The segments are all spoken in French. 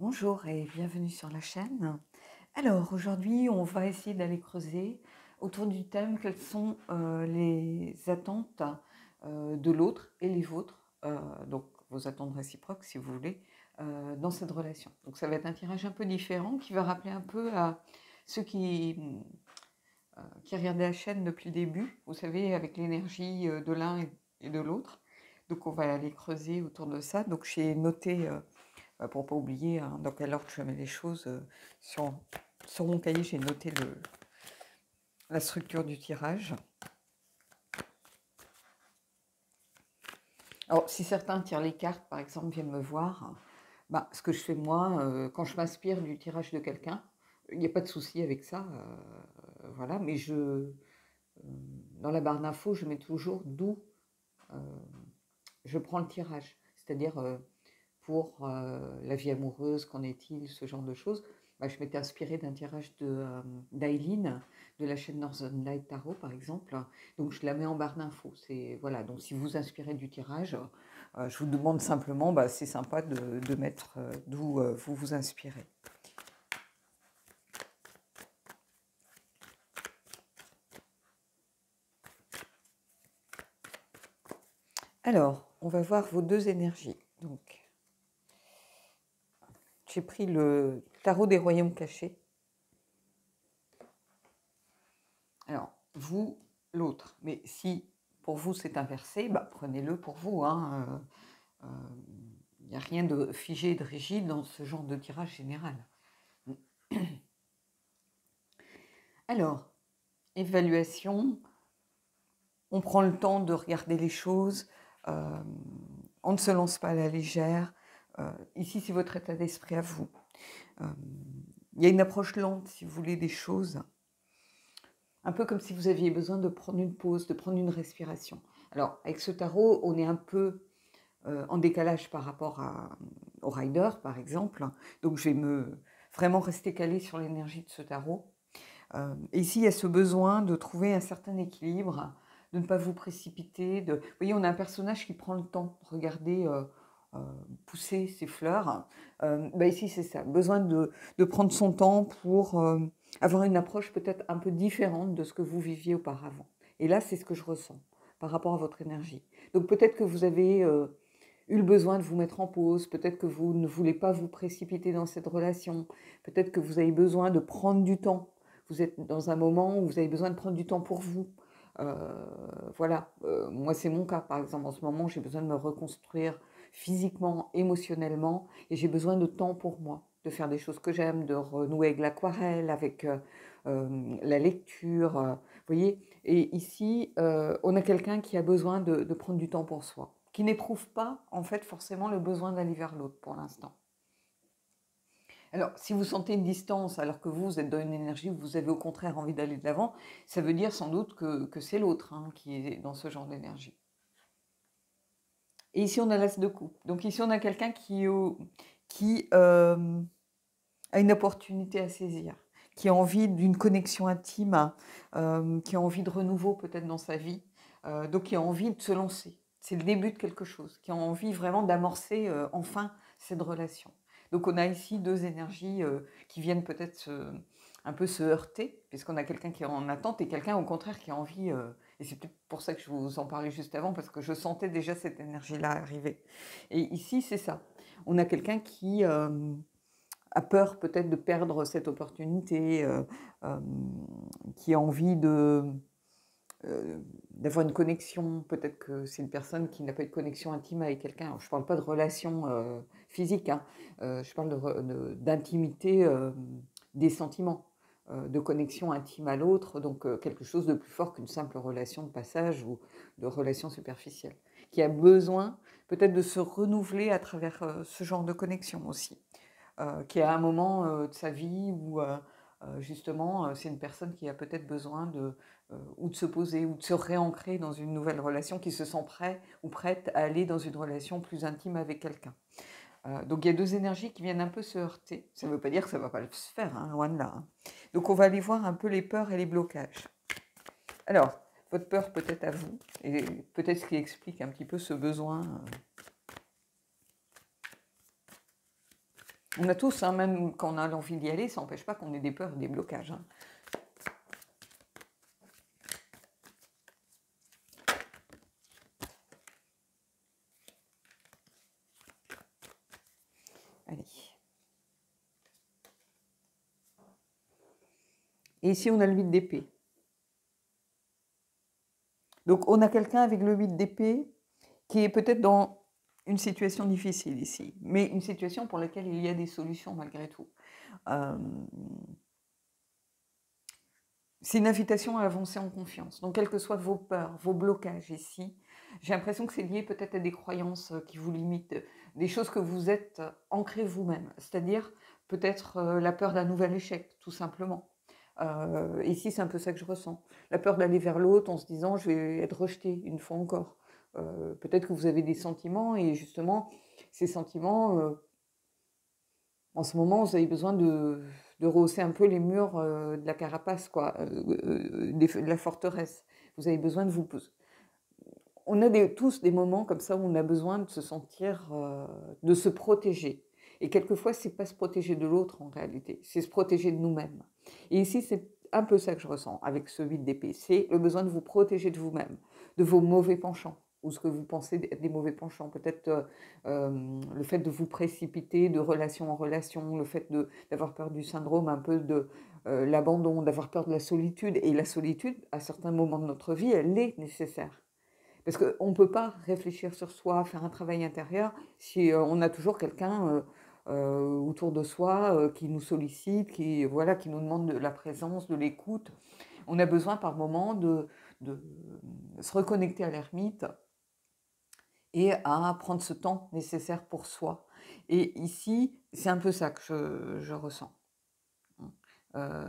Bonjour et bienvenue sur la chaîne. Alors aujourd'hui, on va essayer d'aller creuser autour du thème quelles sont les attentes de l'autre et les vôtres, donc vos attentes réciproques si vous voulez, dans cette relation. Donc ça va être un tirage un peu différent qui va rappeler un peu à ceux qui regardaient la chaîne depuis le début, vous savez, avec l'énergie de l'un et de l'autre. Donc on va aller creuser autour de ça. Donc j'ai noté pour ne pas oublier hein, dans quel ordre je mets les choses. Sur mon cahier, j'ai noté la structure du tirage. Alors, si certains tirent les cartes, par exemple, viennent me voir, bah, ce que je fais moi, quand je m'inspire du tirage de quelqu'un, il n'y a pas de souci avec ça, voilà, mais dans la barre d'infos, je mets toujours d'où euh, je prends le tirage, c'est-à-dire pour la vie amoureuse, qu'en est-il, ce genre de choses. Bah, je m'étais inspirée d'un tirage d'Aileen, de la chaîne Northern Light Tarot, par exemple. Donc, je la mets en barre d'infos. Voilà. Donc, si vous vous inspirez du tirage, je vous demande simplement, bah, c'est sympa de mettre d'où vous vous inspirez. Alors, on va voir vos deux énergies. Donc, j'ai pris le tarot des royaumes cachés. Alors, vous, l'autre. Mais si pour vous c'est inversé, bah, prenez-le pour vous. Hein. Il n'y a rien de figé et de rigide dans ce genre de tirage général. Alors, évaluation, on prend le temps de regarder les choses, on ne se lance pas à la légère. Ici, c'est votre état d'esprit à vous. Il y a une approche lente, si vous voulez, des choses. Un peu comme si vous aviez besoin de prendre une pause, de prendre une respiration. Alors, avec ce tarot, on est un peu en décalage par rapport au rider, par exemple. Donc, je vais vraiment rester calée sur l'énergie de ce tarot. Et ici, il y a ce besoin de trouver un certain équilibre, de ne pas vous précipiter. Vous voyez, on a un personnage qui prend le temps. Regardez pousser ses fleurs. Ici, c'est ça. Besoin de prendre son temps pour avoir une approche peut-être un peu différente de ce que vous viviez auparavant. Et là, c'est ce que je ressens par rapport à votre énergie. Donc peut-être que vous avez eu le besoin de vous mettre en pause, peut-être que vous ne voulez pas vous précipiter dans cette relation, peut-être que vous avez besoin de prendre du temps. Vous êtes dans un moment où vous avez besoin de prendre du temps pour vous. Voilà, moi c'est mon cas par exemple. En ce moment, j'ai besoin de me reconstruire physiquement, émotionnellement, et j'ai besoin de temps pour moi, de faire des choses que j'aime, de renouer avec l'aquarelle, avec la lecture, vous voyez. Et ici, on a quelqu'un qui a besoin de prendre du temps pour soi, qui n'éprouve pas en fait forcément le besoin d'aller vers l'autre pour l'instant. Alors, si vous sentez une distance alors que vous êtes dans une énergie où vous avez au contraire envie d'aller de l'avant, ça veut dire sans doute que c'est l'autre hein, qui est dans ce genre d'énergie. Et ici, on a l'as de coupe. Donc ici, on a quelqu'un qui a une opportunité à saisir, qui a envie d'une connexion intime, qui a envie de renouveau peut-être dans sa vie, donc qui a envie de se lancer. C'est le début de quelque chose, qui a envie vraiment d'amorcer enfin cette relation. Donc on a ici deux énergies qui viennent peut-être un peu se heurter, puisqu'on a quelqu'un qui est en attente et quelqu'un au contraire qui a envie, et c'est peut-être pour ça que je vous en parlais juste avant, parce que je sentais déjà cette énergie-là arriver. Et ici, c'est ça. On a quelqu'un qui a peur peut-être de perdre cette opportunité, euh, qui a envie d'avoir une connexion. Peut-être que c'est une personne qui n'a pas eu de connexion intime avec quelqu'un. Alors, je ne parle pas de relation physique, hein. Je parle d'intimité des sentiments, de connexion intime à l'autre, donc quelque chose de plus fort qu'une simple relation de passage ou de relation superficielle, qui a besoin peut-être de se renouveler à travers ce genre de connexion aussi. Qui est à un moment de sa vie où justement c'est une personne qui a peut-être besoin ou de se poser ou de se réancrer dans une nouvelle relation, qui se sent prêt ou prête à aller dans une relation plus intime avec quelqu'un. Donc il y a deux énergies qui viennent un peu se heurter. Ça ne veut pas dire que ça ne va pas se faire, hein, loin de là. Hein. Donc on va aller voir un peu les peurs et les blocages. Alors, votre peur peut-être à vous, et peut-être ce qui explique un petit peu ce besoin. On a tous, hein, même quand on a l'envie d'y aller, ça n'empêche pas qu'on ait des peurs et des blocages. Hein. Allez. Et ici, on a le 8 d'épée. Donc, on a quelqu'un avec le 8 d'épée qui est peut-être dans une situation difficile ici, mais une situation pour laquelle il y a des solutions malgré tout. C'est une invitation à avancer en confiance. Donc, quelles que soient vos peurs, vos blocages ici, j'ai l'impression que c'est lié peut-être à des croyances qui vous limitent, des choses que vous êtes ancrées vous-même, c'est-à-dire peut-être la peur d'un nouvel échec, tout simplement. Ici, c'est un peu ça que je ressens. La peur d'aller vers l'autre en se disant je vais être rejeté une fois encore. Peut-être que vous avez des sentiments et justement, ces sentiments, en ce moment, vous avez besoin de rehausser un peu les murs de la carapace, quoi, de la forteresse. Vous avez besoin de vous... On a tous des moments comme ça où on a besoin de se sentir, de se protéger. Et quelquefois, c'est pas se protéger de l'autre en réalité, c'est se protéger de nous-mêmes. Et ici, c'est un peu ça que je ressens avec ce 8 d'épée, c'est le besoin de vous protéger de vous-même, de vos mauvais penchants, ou ce que vous pensez être des mauvais penchants. Peut-être le fait de vous précipiter de relation en relation, le fait d'avoir peur du syndrome un peu de l'abandon, d'avoir peur de la solitude. Et la solitude, à certains moments de notre vie, elle est nécessaire. Parce qu'on ne peut pas réfléchir sur soi, faire un travail intérieur, si on a toujours quelqu'un autour de soi qui nous sollicite, voilà, qui nous demande de la présence, de l'écoute. On a besoin par moment de se reconnecter à l'ermite et à prendre ce temps nécessaire pour soi. Et ici, c'est un peu ça que je ressens. Euh,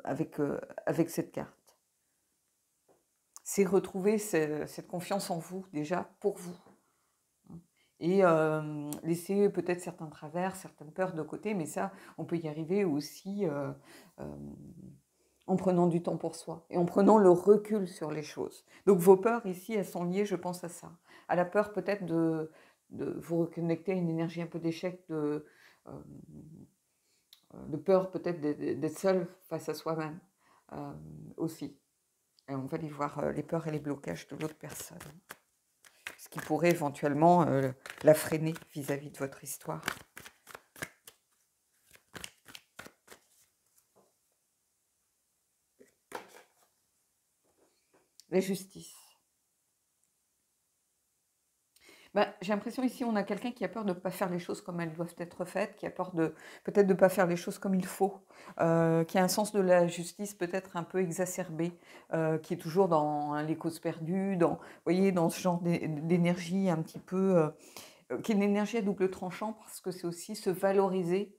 avec cette carte. C'est retrouver cette confiance en vous, déjà, pour vous. Et laisser peut-être certains travers, certaines peurs de côté, mais ça, on peut y arriver aussi en prenant du temps pour soi et en prenant le recul sur les choses. Donc vos peurs ici, elles sont liées, je pense, à ça. À la peur peut-être de vous reconnecter à une énergie un peu d'échec, de peur peut-être d'être seul face à soi-même aussi. Et on va aller voir les peurs et les blocages de l'autre personne. Ce qui pourrait éventuellement la freiner vis-à-vis de votre histoire. La justice. Ben, j'ai l'impression ici, on a quelqu'un qui a peur de ne pas faire les choses comme elles doivent être faites, qui a peur peut-être de ne pas faire les choses comme il faut, qui a un sens de la justice peut-être un peu exacerbé, qui est toujours dans les causes perdues, vous voyez, dans ce genre d'énergie un petit peu, qui est une énergie à double tranchant parce que c'est aussi se valoriser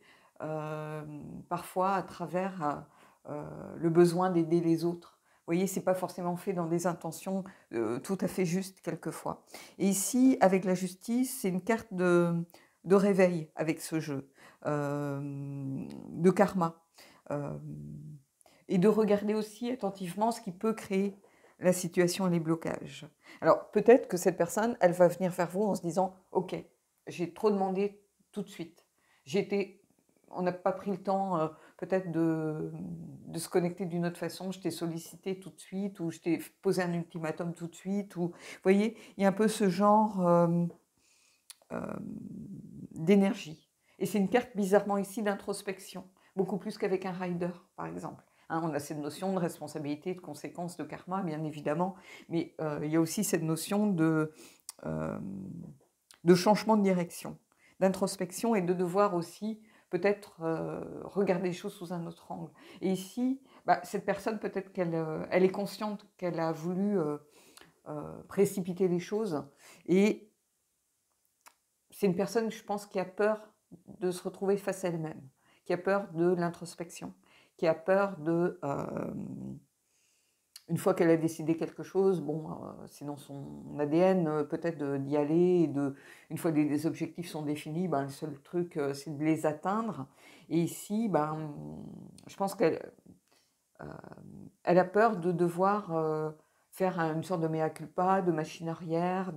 parfois à travers le besoin d'aider les autres. Vous voyez, ce n'est pas forcément fait dans des intentions tout à fait justes quelquefois. Et ici, avec la justice, c'est une carte de réveil avec ce jeu, de karma. Et de regarder aussi attentivement ce qui peut créer la situation et les blocages. Alors peut-être que cette personne, elle va venir vers vous en se disant « Ok, j'ai trop demandé tout de suite. On n'a pas pris le temps peut-être de se connecter d'une autre façon. Je t'ai sollicité tout de suite ou je t'ai posé un ultimatum tout de suite. » Vous voyez, il y a un peu ce genre d'énergie. Et c'est une carte bizarrement ici d'introspection, beaucoup plus qu'avec un rider, par exemple. Hein, on a cette notion de responsabilité, de conséquence, de karma, bien évidemment, mais il y a aussi cette notion de changement de direction, d'introspection et de devoir aussi peut-être regarder les choses sous un autre angle. Et ici, cette personne, peut-être qu'elle elle est consciente qu'elle a voulu précipiter les choses et c'est une personne, je pense, qui a peur de se retrouver face à elle-même, qui a peur de l'introspection, qui a peur de... une fois qu'elle a décidé quelque chose, bon, c'est dans son ADN peut-être d'y aller, et une fois que les objectifs sont définis, le seul truc, c'est de les atteindre. Et ici, je pense qu'elle elle a peur de devoir faire une sorte de mea culpa, de machine arrière,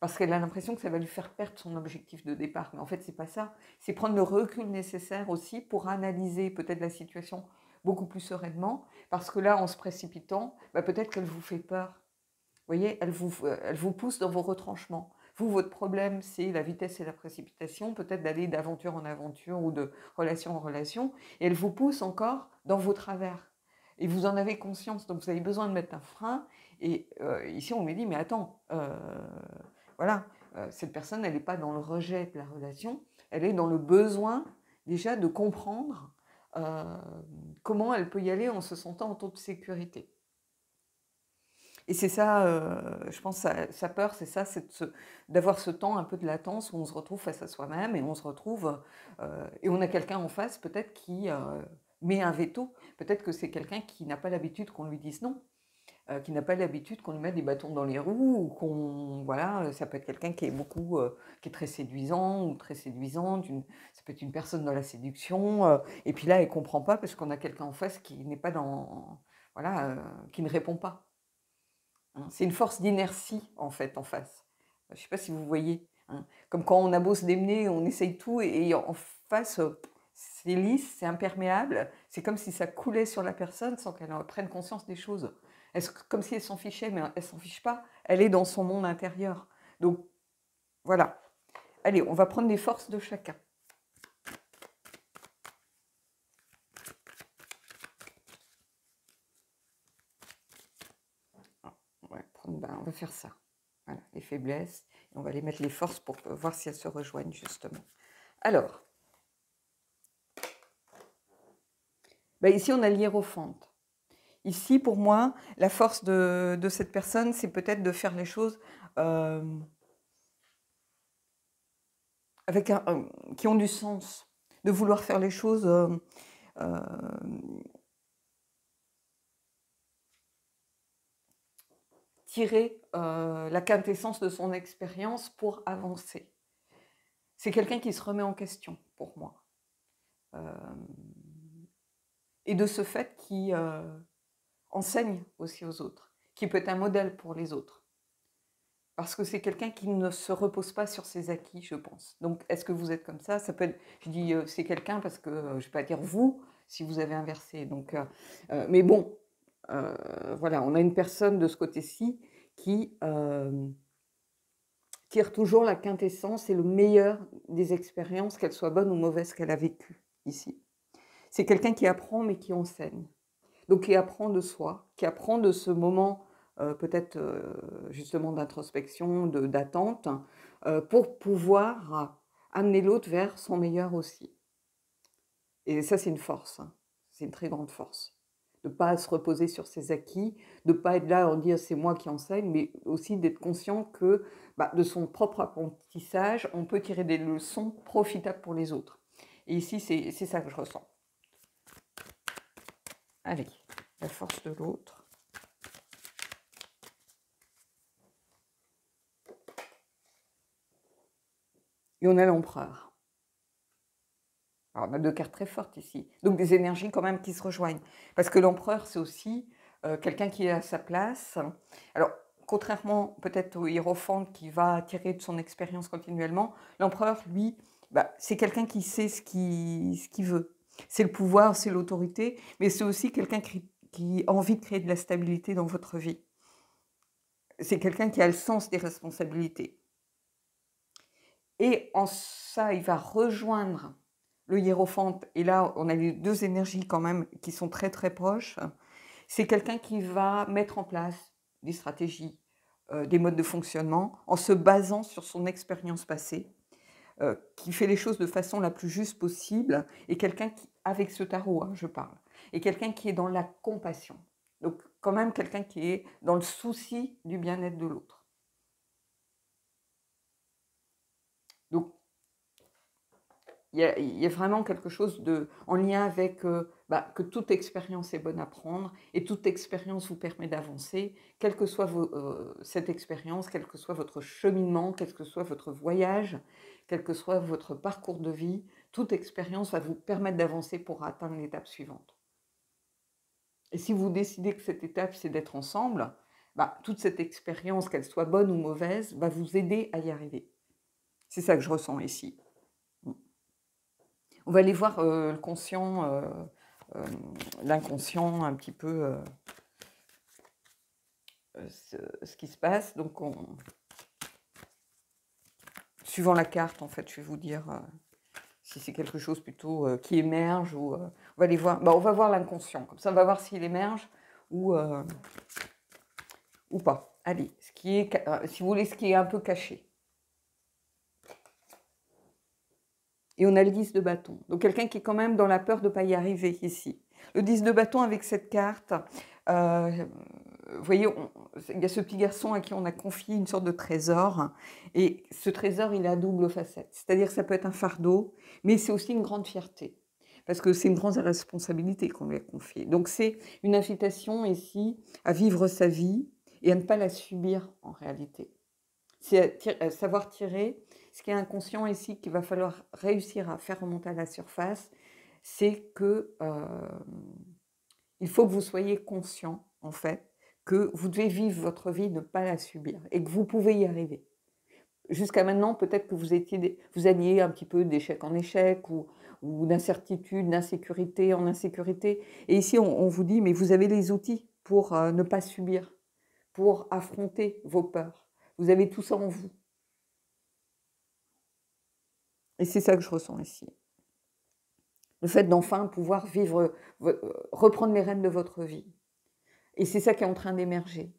parce qu'elle a l'impression que ça va lui faire perdre son objectif de départ. Mais en fait, c'est pas ça. C'est prendre le recul nécessaire aussi pour analyser peut-être la situation beaucoup plus sereinement, parce que là, en se précipitant, bah, peut-être qu'elle vous fait peur. Vous voyez, elle vous pousse dans vos retranchements. Vous, votre problème, c'est la vitesse et la précipitation, peut-être d'aller d'aventure en aventure ou de relation en relation, et elle vous pousse encore dans vos travers. Et vous en avez conscience, donc vous avez besoin de mettre un frein. Et ici, on me dit, mais attends, voilà, cette personne, elle n'est pas dans le rejet de la relation, elle est dans le besoin déjà de comprendre comment elle peut y aller en se sentant en toute sécurité. Et c'est ça, je pense, sa peur, c'est ça, c'est d'avoir ce temps un peu de latence où on se retrouve face à soi-même et on se retrouve, et on a quelqu'un en face peut-être qui met un veto. Peut-être que c'est quelqu'un qui n'a pas l'habitude qu'on lui dise non, qui n'a pas l'habitude qu'on lui mette des bâtons dans les roues ou qu'on, voilà, ça peut être quelqu'un qui est qui est très séduisant ou très séduisante, ça peut être une personne dans la séduction, et puis là, elle comprend pas parce qu'on a quelqu'un en face qui n'est pas dans, voilà, qui ne répond pas. C'est une force d'inertie, en fait, en face. Je ne sais pas si vous voyez. Comme quand on a beau se démener, on essaye tout, et en face, c'est lisse, c'est imperméable. C'est comme si ça coulait sur la personne sans qu'elle prenne conscience des choses. Comme si elle s'en fichait, mais elle ne s'en fiche pas. Elle est dans son monde intérieur. Donc, voilà. Allez, on va prendre les forces de chacun. On va faire ça. Voilà, les faiblesses. Et on va les mettre les forces pour voir si elles se rejoignent, justement. Alors, ben ici, on a l'hiérophante. Ici, pour moi, la force de cette personne, c'est peut-être de faire les choses qui ont du sens, de vouloir faire les choses tirer la quintessence de son expérience pour avancer. C'est quelqu'un qui se remet en question, pour moi. Et de ce fait, qui enseigne aussi aux autres, qui peut être un modèle pour les autres. Parce que c'est quelqu'un qui ne se repose pas sur ses acquis, je pense. Donc, est-ce que vous êtes comme ça? Ça peut être, je dis c'est quelqu'un parce que je ne vais pas dire vous, si vous avez inversé. Donc, mais bon, voilà, on a une personne de ce côté-ci qui tire toujours la quintessence et le meilleur des expériences, qu'elles soient bonnes ou mauvaises, qu'elle a vécues ici. C'est quelqu'un qui apprend mais qui enseigne. Donc qui apprend de soi, qui apprend de ce moment peut-être justement d'introspection, d'attente, pour pouvoir amener l'autre vers son meilleur aussi. Et ça, c'est une force, hein. C'est une très grande force. De ne pas se reposer sur ses acquis, de ne pas être là en dire c'est moi qui enseigne, mais aussi d'être conscient que de son propre apprentissage, on peut tirer des leçons profitables pour les autres. Et ici, c'est ça que je ressens. Allez, la force de l'autre. Et on a l'empereur. Alors, on a deux cartes très fortes ici. Donc, des énergies quand même qui se rejoignent. Parce que l'empereur, c'est aussi quelqu'un qui est à sa place. Alors, contrairement peut-être au hiérophante qui va tirer de son expérience continuellement, l'empereur, lui, c'est quelqu'un qui sait ce qu'il veut. C'est le pouvoir, c'est l'autorité, mais c'est aussi quelqu'un qui a envie de créer de la stabilité dans votre vie. C'est quelqu'un qui a le sens des responsabilités. Et en ça, il va rejoindre le hiérophante. Et là, on a les deux énergies quand même qui sont très très proches. C'est quelqu'un qui va mettre en place des stratégies, des modes de fonctionnement en se basant sur son expérience passée, qui fait les choses de façon la plus juste possible. Et quelqu'un qui, avec ce tarot, je parle, et quelqu'un qui est dans la compassion. Donc quand même quelqu'un qui est dans le souci du bien-être de l'autre. Donc, il y a vraiment quelque chose en lien avec que toute expérience est bonne à prendre et toute expérience vous permet d'avancer, quelle que soit cette expérience, quel que soit votre cheminement, quel que soit votre voyage, quel que soit votre parcours de vie, toute expérience va vous permettre d'avancer pour atteindre l'étape suivante. Et si vous décidez que cette étape, c'est d'être ensemble, toute cette expérience, qu'elle soit bonne ou mauvaise, va vous aider à y arriver. C'est ça que je ressens ici. On va aller voir le conscient, l'inconscient, un petit peu ce qui se passe. Donc, suivant la carte, en fait, je vais vous dire si c'est quelque chose plutôt qui émerge ou on va aller voir. On va voir l'inconscient. Comme ça, on va voir s'il émerge ou pas. Allez, ce qui est, si vous voulez, ce qui est un peu caché. Et on a le 10 de bâton. Donc quelqu'un qui est quand même dans la peur de ne pas y arriver ici. Le 10 de bâton avec cette carte, vous voyez, il y a ce petit garçon à qui on a confié une sorte de trésor. Et ce trésor, il a double facette. C'est-à-dire que ça peut être un fardeau, mais c'est aussi une grande fierté. Parce que c'est une grande responsabilité qu'on lui a confiée. Donc c'est une invitation ici à vivre sa vie et à ne pas la subir en réalité. C'est à savoir tirer. Ce qui est inconscient ici, qu'il va falloir réussir à faire remonter à la surface, c'est que il faut que vous soyez conscient, en fait, que vous devez vivre votre vie, ne pas la subir, et que vous pouvez y arriver. Jusqu'à maintenant, peut-être que vous alliez un petit peu d'échec en échec, ou d'incertitude, d'insécurité en insécurité. Et ici, on vous dit, mais vous avez les outils pour ne pas subir, pour affronter vos peurs. Vous avez tout ça en vous. Et c'est ça que je ressens ici. Le fait d'enfin pouvoir vivre, reprendre les rênes de votre vie. Et c'est ça qui est en train d'émerger.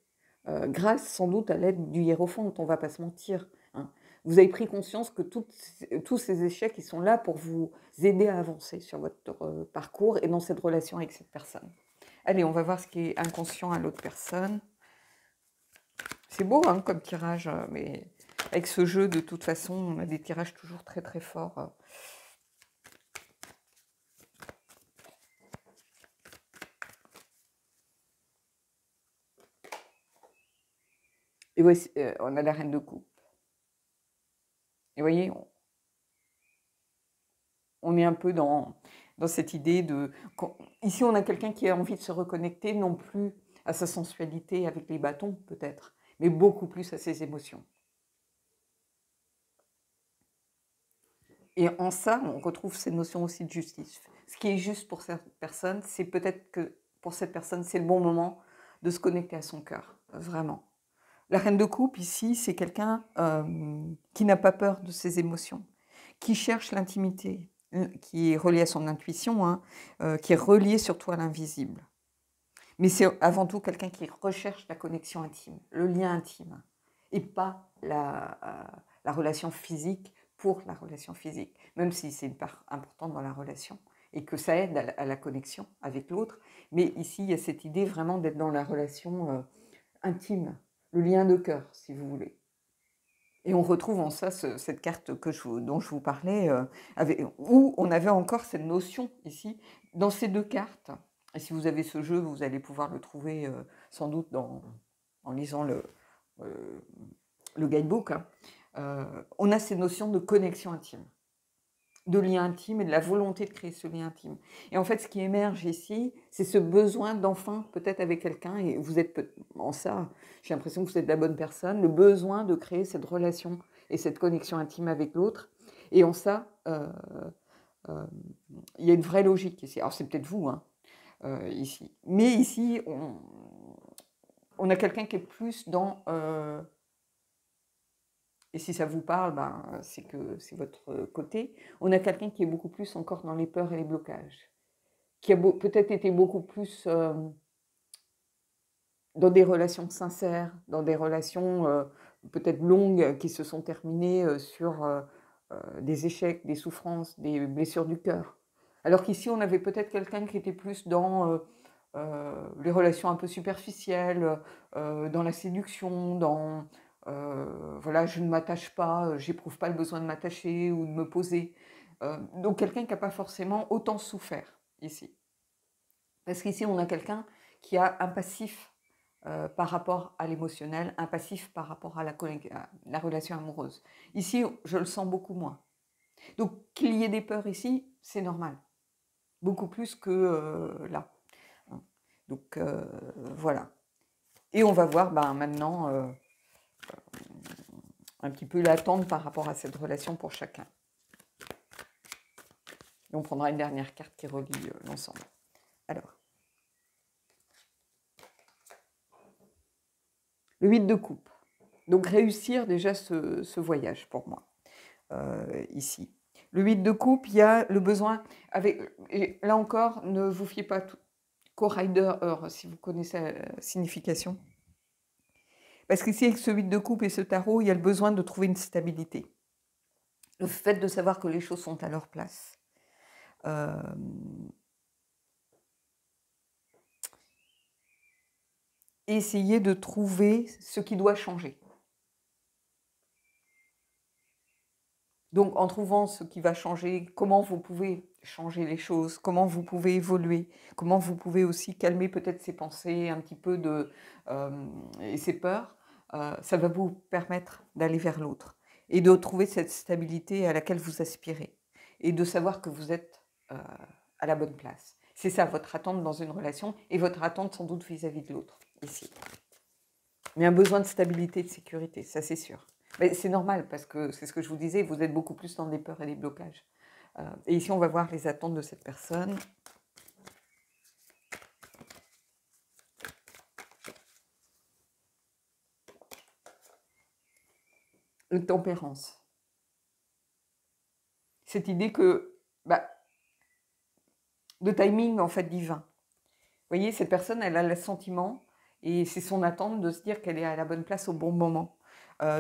Grâce sans doute à l'aide du hiérophante, on ne va pas se mentir. Hein. Vous avez pris conscience que tous ces échecs, ils sont là pour vous aider à avancer sur votre parcours et dans cette relation avec cette personne. Allez, on va voir ce qui est inconscient à l'autre personne. C'est beau hein, comme tirage, mais avec ce jeu, de toute façon, on a des tirages toujours très très forts. Et voici, on a la reine de coupe. Et vous voyez, on est un peu dans cette idée de... Ici, on a quelqu'un qui a envie de se reconnecter, non plus à sa sensualité avec les bâtons, peut-être, mais beaucoup plus à ses émotions. Et en ça, on retrouve ces notions aussi de justice. Ce qui est juste pour cette personne, c'est peut-être que pour cette personne, c'est le bon moment de se connecter à son cœur, vraiment. La reine de coupe, ici, c'est quelqu'un qui n'a pas peur de ses émotions, qui cherche l'intimité, qui est relié à son intuition, hein, qui est relié surtout à l'invisible. Mais c'est avant tout quelqu'un qui recherche la connexion intime, le lien intime, et pas la relation physique pour la relation physique, même si c'est une part importante dans la relation, et que ça aide à la connexion avec l'autre. Mais ici, il y a cette idée vraiment d'être dans la relation intime, le lien de cœur, si vous voulez. Et on retrouve en ça cette carte dont je vous parlais, où on avait encore cette notion ici, dans ces deux cartes. Et si vous avez ce jeu, vous allez pouvoir le trouver sans doute en lisant le guidebook. Hein. On a ces notions de connexion intime, de lien intime et de la volonté de créer ce lien intime. Et en fait, ce qui émerge ici, c'est ce besoin d'enfin, peut-être avec quelqu'un, et vous êtes en ça, j'ai l'impression que vous êtes la bonne personne, le besoin de créer cette relation et cette connexion intime avec l'autre. Et en ça, il y a une vraie logique ici. Alors c'est peut-être vous, hein, ici. Mais ici, on a quelqu'un qui est plus dans... et si ça vous parle, c'est que c'est votre côté. On a quelqu'un qui est beaucoup plus encore dans les peurs et les blocages, qui a peut-être été beaucoup plus dans des relations sincères, dans des relations peut-être longues qui se sont terminées sur des échecs, des souffrances, des blessures du cœur. Alors qu'ici, on avait peut-être quelqu'un qui était plus dans les relations un peu superficielles, dans la séduction, dans... voilà, je ne m'attache pas, j'éprouve pas le besoin de m'attacher ou de me poser. Donc quelqu'un qui n'a pas forcément autant souffert ici. Parce qu'ici, on a quelqu'un qui a un passif par rapport à l'émotionnel, un passif par rapport à la relation amoureuse. Ici, je le sens beaucoup moins. Donc qu'il y ait des peurs ici, c'est normal. Beaucoup plus que là. Donc voilà. Et on va voir maintenant un petit peu l'attente par rapport à cette relation pour chacun. Et on prendra une dernière carte qui relie l'ensemble. Alors, le 8 de coupe. Donc réussir déjà ce voyage pour moi, ici. Le 8 de coupe, il y a le besoin, et là encore, ne vous fiez pas qu'au Rider Heure, si vous connaissez la signification. Parce qu'ici, avec ce 8 de coupe et ce tarot, il y a le besoin de trouver une stabilité. Le fait de savoir que les choses sont à leur place. Essayer de trouver ce qui doit changer. Donc, en trouvant ce qui va changer, comment vous pouvez changer les choses, comment vous pouvez évoluer, comment vous pouvez aussi calmer peut-être ces pensées un petit peu et ces peurs, ça va vous permettre d'aller vers l'autre et de trouver cette stabilité à laquelle vous aspirez et de savoir que vous êtes à la bonne place. C'est ça votre attente dans une relation et votre attente sans doute vis-à-vis de l'autre, ici. Il y a un besoin de stabilité et de sécurité, ça c'est sûr. Mais c'est normal parce que c'est ce que je vous disais, vous êtes beaucoup plus dans des peurs et des blocages. Et ici, on va voir les attentes de cette personne. Le tempérance. Cette idée que, de timing en fait divin. Vous voyez, cette personne, elle a le sentiment et c'est son attente de se dire qu'elle est à la bonne place au bon moment.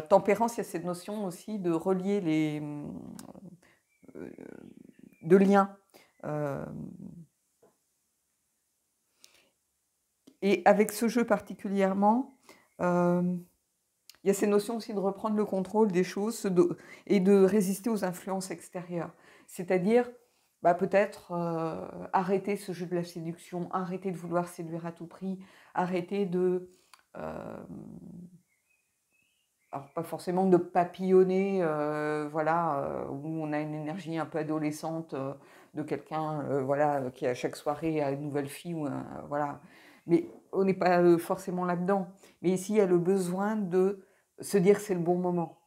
Tempérance, il y a cette notion aussi de relier de liens. Et avec ce jeu particulièrement, il y a ces notions aussi de reprendre le contrôle des choses et de résister aux influences extérieures. C'est-à-dire, peut-être arrêter ce jeu de la séduction, arrêter de vouloir séduire à tout prix, arrêter de... alors, pas forcément de papillonner, où on a une énergie un peu adolescente de quelqu'un qui à chaque soirée a une nouvelle fille. Voilà. Mais on n'est pas forcément là-dedans. Mais ici, il y a le besoin de se dire que c'est le bon moment.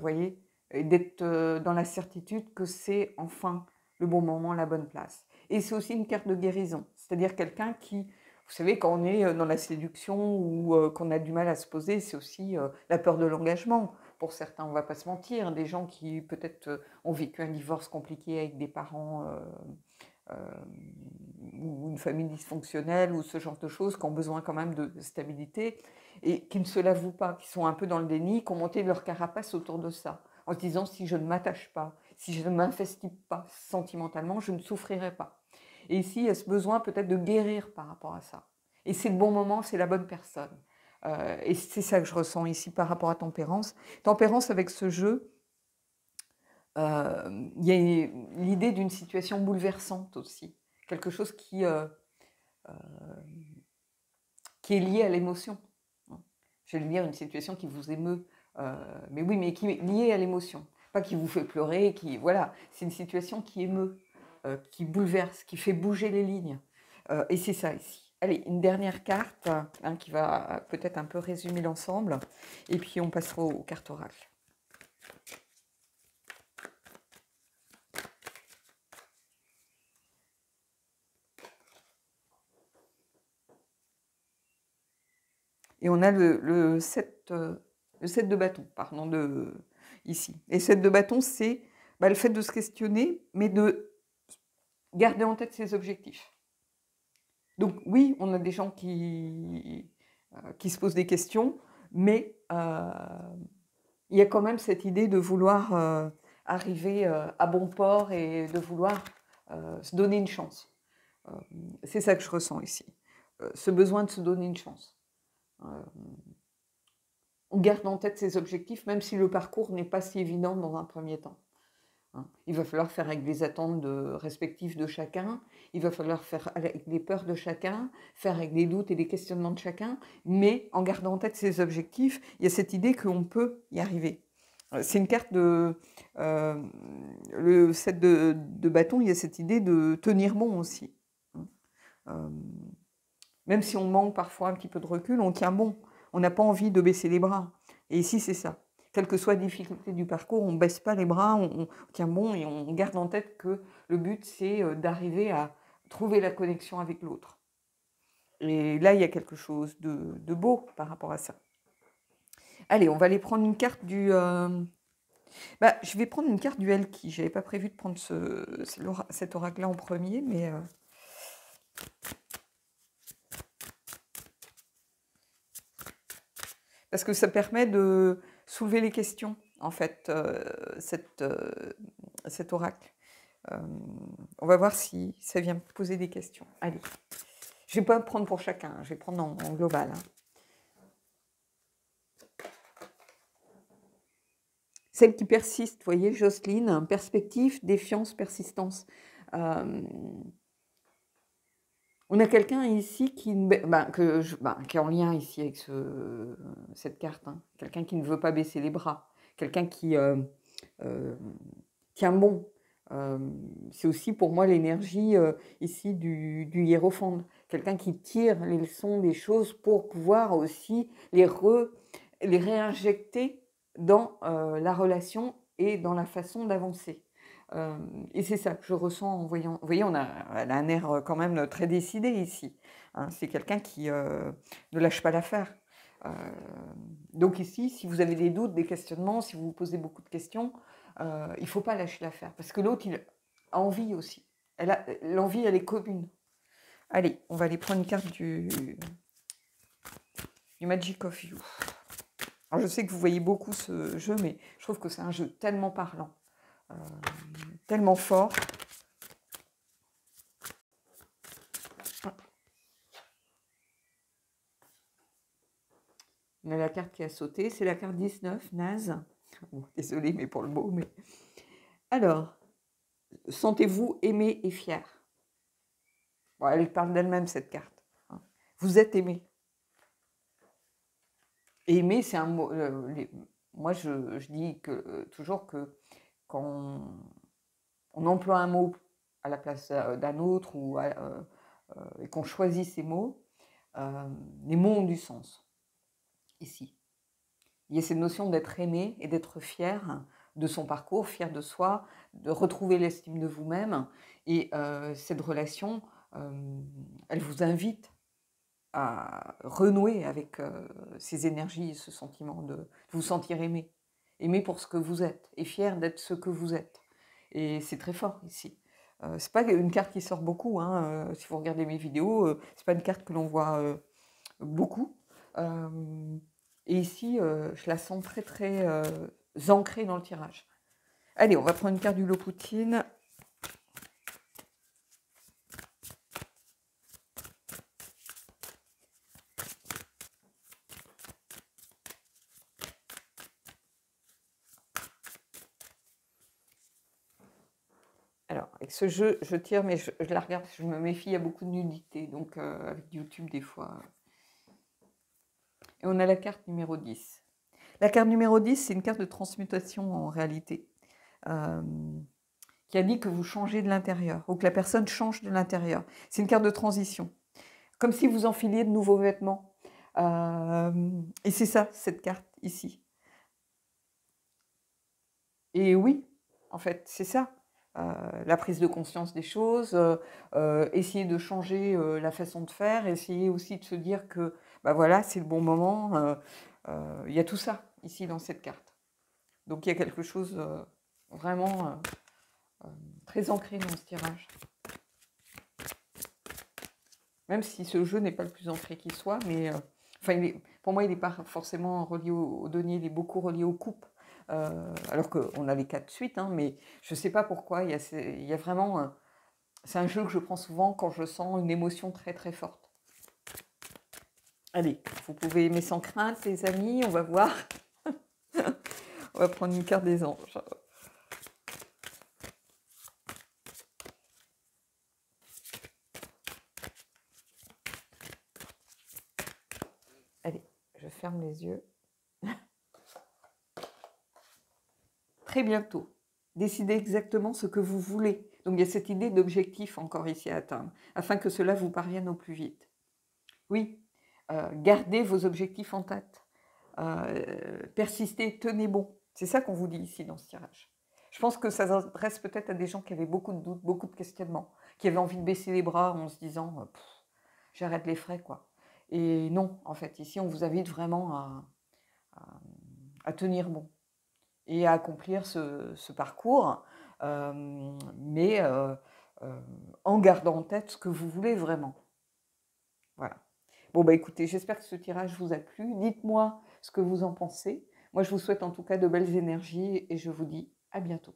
Voyez, et d'être dans la certitude que c'est enfin le bon moment, la bonne place. Et c'est aussi une carte de guérison. C'est-à-dire quelqu'un qui... Vous savez, quand on est dans la séduction ou qu'on a du mal à se poser, c'est aussi la peur de l'engagement. Pour certains, on ne va pas se mentir, des gens qui peut-être ont vécu un divorce compliqué avec des parents ou une famille dysfonctionnelle ou ce genre de choses, qui ont besoin quand même de stabilité et qui ne se l'avouent pas, qui sont un peu dans le déni, qui ont monté leur carapace autour de ça, en se disant si je ne m'attache pas, si je ne m'investis pas sentimentalement, je ne souffrirai pas. Et ici, il y a ce besoin peut-être de guérir par rapport à ça. Et c'est le bon moment, c'est la bonne personne. Et c'est ça que je ressens ici par rapport à tempérance. Tempérance avec ce jeu, il y a l'idée d'une situation bouleversante aussi. Quelque chose qui est lié à l'émotion. Je vais dire une situation qui vous émeut, mais oui, mais qui est liée à l'émotion. Pas qui vous fait pleurer, voilà. C'est une situation qui émeut, qui bouleverse, qui fait bouger les lignes. Et c'est ça ici. Allez, une dernière carte qui va peut-être un peu résumer l'ensemble. Et puis on passera aux cartes oracles. Et on a le 7 de bâton, pardon, ici. Et 7 de bâton, c'est le fait de se questionner, mais de garder en tête ses objectifs. Donc oui, on a des gens qui se posent des questions, mais il y a quand même cette idée de vouloir arriver à bon port et de vouloir se donner une chance. C'est ça que je ressens ici. Ce besoin de se donner une chance. On garde en tête ses objectifs, même si le parcours n'est pas si évident dans un premier temps. Il va falloir faire avec les attentes respectives de chacun, il va falloir faire avec les peurs de chacun, faire avec les doutes et les questionnements de chacun, mais en gardant en tête ses objectifs, il y a cette idée qu'on peut y arriver. C'est une carte le 7 de bâton, il y a cette idée de tenir bon aussi. Même si on manque parfois un petit peu de recul, on tient bon. On n'a pas envie de baisser les bras. Et ici, c'est ça. Quelle que soit la difficulté du parcours, on ne baisse pas les bras, on tient bon et on garde en tête que le but, c'est d'arriver à trouver la connexion avec l'autre. Et là, il y a quelque chose de beau par rapport à ça. Allez, on va aller prendre une carte du... je vais prendre une carte du Elki. Je n'avais pas prévu de prendre cet oracle-là en premier, mais... Parce que ça permet de soulever les questions, en fait, cet oracle. On va voir si ça vient poser des questions. Allez, je ne vais pas prendre pour chacun, je vais prendre en global. Hein. Celle qui persiste, vous voyez, Jocelyne, perspective, défiance, persistance. On a quelqu'un ici qui est en lien ici avec cette carte. Hein. Quelqu'un qui ne veut pas baisser les bras. Quelqu'un qui tient bon. C'est aussi pour moi l'énergie ici du hiérophante. Quelqu'un qui tire les leçons des choses pour pouvoir aussi les réinjecter dans la relation et dans la façon d'avancer. Et c'est ça que je ressens en voyant. Vous voyez, elle a un air quand même très décidé ici. Hein. C'est quelqu'un qui ne lâche pas l'affaire. Donc ici, si vous avez des doutes, des questionnements, si vous vous posez beaucoup de questions, il ne faut pas lâcher l'affaire. Parce que l'autre, il a envie aussi. L'envie, elle est commune. Allez, on va aller prendre une carte du Magic of You. Alors, je sais que vous voyez beaucoup ce jeu, mais je trouve que c'est un jeu tellement parlant. Tellement fort. On a la carte qui a sauté, c'est la carte 19, naze. Bon, désolée, mais pour le mot. Mais... Alors, sentez-vous aimé et fier. Bon, elle parle d'elle-même, cette carte. Vous êtes aimé. Et aimer, c'est un mot... moi, je dis toujours que quand on emploie un mot à la place d'un autre et qu'on choisit ces mots, les mots ont du sens. Ici. Il y a cette notion d'être aimé et d'être fier de son parcours, fier de soi, de retrouver l'estime de vous-même. Et cette relation, elle vous invite à renouer avec ces énergies et ce sentiment de vous sentir aimé. Aimé pour ce que vous êtes et fier d'être ce que vous êtes. Et c'est très fort ici. C'est pas une carte qui sort beaucoup. Hein. Si vous regardez mes vidéos, c'est pas une carte que l'on voit beaucoup. Et ici, je la sens très, très ancrée dans le tirage. Allez, on va prendre une carte du Loputin. Alors, avec ce jeu, je tire, mais je la regarde, je me méfie, il y a beaucoup de nudité, donc avec YouTube des fois. Et on a la carte numéro 10. La carte numéro 10, c'est une carte de transmutation en réalité, qui a dit que vous changez de l'intérieur, ou que la personne change de l'intérieur. C'est une carte de transition, comme si vous enfiliez de nouveaux vêtements. Et c'est ça, cette carte ici. Et oui, en fait, c'est ça. La prise de conscience des choses, essayer de changer la façon de faire, essayer aussi de se dire que voilà, c'est le bon moment. Il y a tout ça ici dans cette carte. Donc il y a quelque chose vraiment très ancré dans ce tirage. Même si ce jeu n'est pas le plus ancré qui soit, mais pour moi il n'est pas forcément relié au denier, il est beaucoup relié aux coupes. Alors qu'on a les 4 suites, hein, mais je ne sais pas pourquoi, il y a vraiment... c'est un jeu que je prends souvent quand je sens une émotion très très forte. Allez, vous pouvez aimer sans crainte, les amis, on va voir. On va prendre une carte des anges. Allez, je ferme les yeux. Très bientôt. Décidez exactement ce que vous voulez. Donc il y a cette idée d'objectif encore ici à atteindre, afin que cela vous parvienne au plus vite. Oui, gardez vos objectifs en tête. Persistez, tenez bon. C'est ça qu'on vous dit ici dans ce tirage. Je pense que ça s'adresse peut-être à des gens qui avaient beaucoup de doutes, beaucoup de questionnements, qui avaient envie de baisser les bras en se disant j'arrête les frais, quoi. Et non, en fait, ici, on vous invite vraiment à- à tenir bon et à accomplir ce parcours, mais en gardant en tête ce que vous voulez vraiment. Voilà. Bon, bah écoutez, j'espère que ce tirage vous a plu. Dites-moi ce que vous en pensez. Moi, je vous souhaite en tout cas de belles énergies et je vous dis à bientôt.